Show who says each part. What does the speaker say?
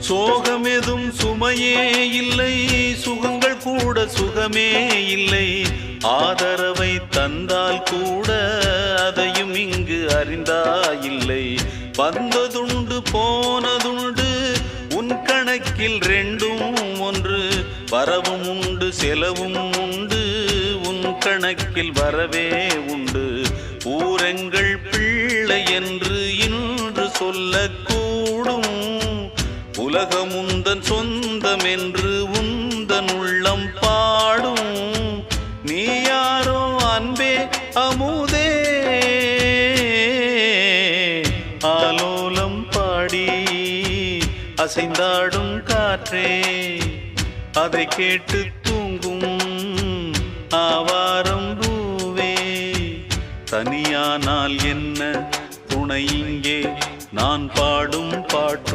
Speaker 1: சோகமெதும் சுமையே இல்லை, சுகங்கள் கூட சுகமே இல்லை. ஆதரவை தந்தால் கூட அதையும் இங்கு அறிந்தாயில்லை. வந்ததுண்டு போனதுண்டு உன் கணக்கில் ரெண்டும் ஒன்று. வரவும் உண்டு செலவும் உண்டு, உன் கணக்கில் வரவே உண்டு. ஊரெங்கள் பிள்ளை என்று இன்று சொல்லக்கூடும். உலகம் உந்தன் சொந்தம் என்று உந்தன் உள்ளம் பாடும். நீ யாரோ அன்பே அமுதே, ஆலோலம் பாடி அசைந்தாடும் காற்றே, அதை கேட்டு தூங்கும் ஆவாரம் பூவே. தனியானால் என்ன துணை இங்கே, நான் பாடும் பாட்டு